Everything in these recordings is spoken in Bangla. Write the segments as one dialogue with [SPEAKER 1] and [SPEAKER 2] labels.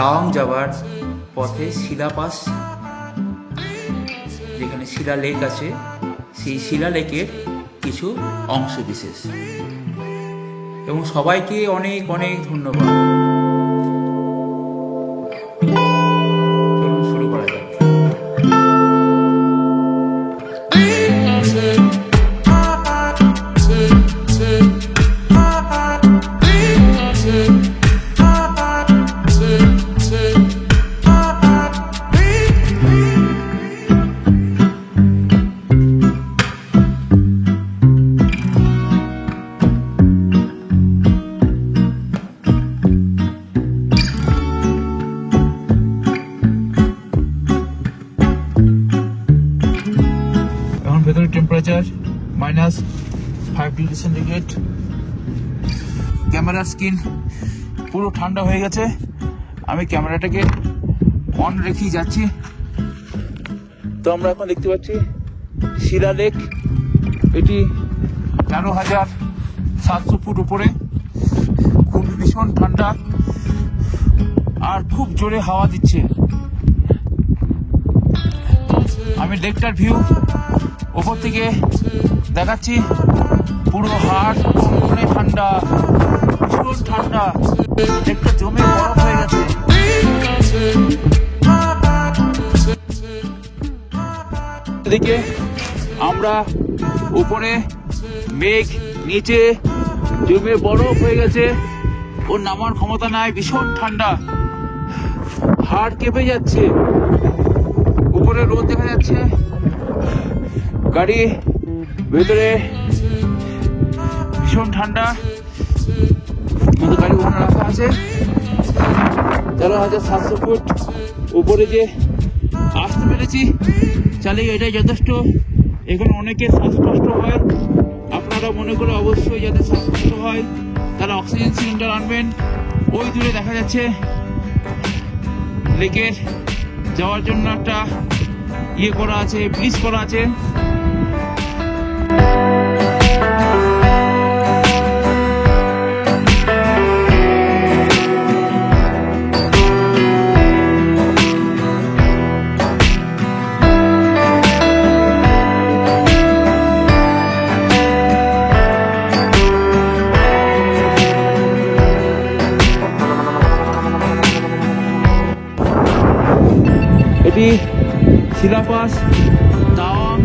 [SPEAKER 1] তাওয়াং যাওয়ার পথে শিলা পাস, যেখানে শিলা লেক আছে, সেই শিলা লেকের কিছু অংশ বিশেষ। এবং সবাইকে অনেক অনেক ধন্যবাদ। চলুন শুরু করা যাক। ভেতরে টেম্পারেচার -5 ডিগ্রি সেন্টিগ্রেড। ক্যামেরার স্ক্রিন পুরো ঠান্ডা হয়ে গেছে। আমি ক্যামেরাটাকে অন রেখেই যাচ্ছি। তো আমরা এখন দেখতে পাচ্ছি শিলা লেক। এটি 13,700 ফুট উপরে। খুব ভীষণ ঠান্ডা আর খুব জোরে হাওয়া দিচ্ছে। আমি লেকটার ভিউ ওপর থেকে দেখাচ্ছি। পুরো হাড় কনকনে ঠান্ডা, ভীষণ ঠান্ডা। লেকটা জমে বরফ হয়ে গেছে। এদিকে আমরা উপরে, মেঘ নিচে জমে বরফ হয়ে গেছে। ওর নামার ক্ষমতা নাই, ভীষণ ঠান্ডা, হাড় কেঁপে যাচ্ছে। উপরে রোদ দেখা যাচ্ছে। গাড়ি ভেতরে ভীষণ ঠান্ডা। গাড়ি ওখানে রাখা আছে। 13,700 ফুট উপরে যে আসতে পেরেছি, চালিয়ে এটাই যথেষ্ট। এখানে অনেকের শ্বাসকষ্ট হয়। আপনারা মনে করে অবশ্যই যাদের শ্বাসকষ্ট হয় তারা অক্সিজেন সিলিন্ডার আনবেন। ওই দূরে দেখা যাচ্ছে লেকের যাওয়ার জন্য একটা ইয়ে করা আছে, ব্রিজ করা আছে। এটি শিলাপাস তাওয়াং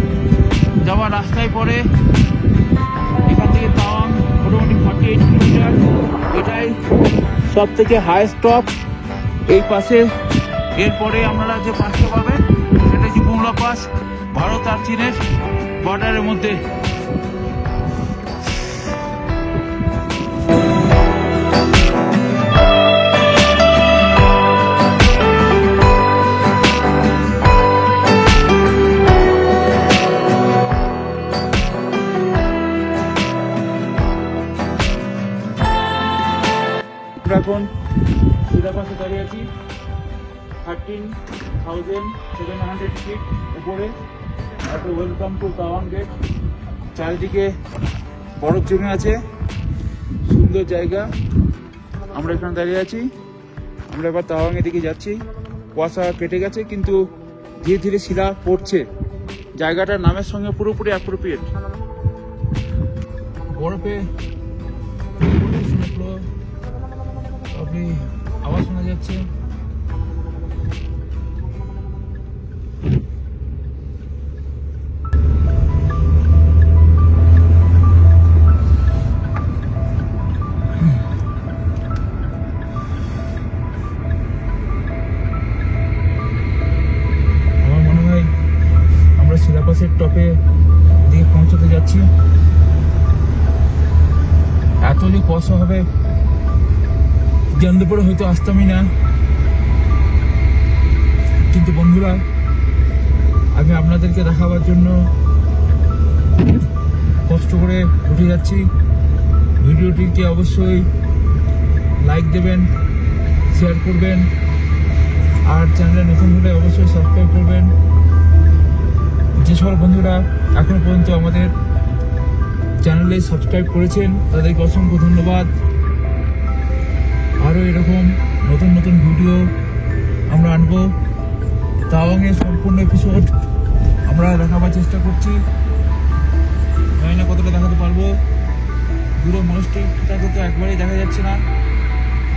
[SPEAKER 1] যাওয়ার রাস্তায় পড়ে। এখান থেকে তাওয়াং মোটামুটি 48 কিলোমিটার। এটাই সব থেকে হাইয়েস্ট টপ এই পাশে। এরপরে আপনারা যে পাসটা পাবেন সেটা হচ্ছে বুমলা পাস, ভারত আর চীনের বর্ডারের মধ্যে। এখন শিলাপাসে দাঁড়িয়ে আছি 13,700 ফিট উপরে। একটা ওয়েলকাম টু তাওয়াং গেট। চারিদিকে বরফ জমে আছে, সুন্দর জায়গা। আমরা এখানে দাঁড়িয়ে আছি। আমরা এবার তাওয়াংয়ের দিকে যাচ্ছি। কুয়াশা কেটে গেছে কিন্তু ধীরে ধীরে শিলা পড়ছে। জায়গাটার নামের সঙ্গে পুরোপুরি অ্যাপ্রোপ্রিয়েট। বরফে আওয়াজ শোনা যাচ্ছে। আমার মনে হয় আমরা শিলাপাসের টপে দিকে পৌঁছতে যাচ্ছি। এত যে কুয়াশা হবে জানতে পারে হয়তো আসতামই না। কিন্তু বন্ধুরা, আমি আপনাদেরকে দেখাবার জন্য কষ্ট করে উঠে যাচ্ছি। ভিডিওটিকে অবশ্যই লাইক দেবেন, শেয়ার করবেন, আর চ্যানেলে নতুন হলে অবশ্যই সাবস্ক্রাইব করবেন। যে সকল বন্ধুরা এখনো পর্যন্ত আমাদের চ্যানেলে সাবস্ক্রাইব করেছেন তাদেরকে অসংখ্য ধন্যবাদ। আরও এরকম নতুন নতুন ভিডিও আমরা আনবো। তাওয়াংয়ের সম্পূর্ণ এপিসোড আমরা দেখাবার চেষ্টা করছি, জানি না কতটা দেখাতে পারবো। পুরো মনস্ট্রিটাকে তো একবারেই দেখা যাচ্ছে না,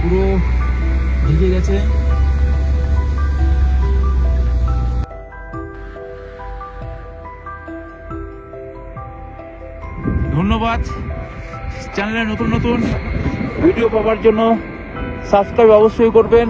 [SPEAKER 1] পুরো ঢেকে গেছে। ধন্যবাদ। চ্যানেলে নতুন নতুন ভিডিও পাওয়ার জন্য সাবস্ক্রাইব অবশ্যই করবেন।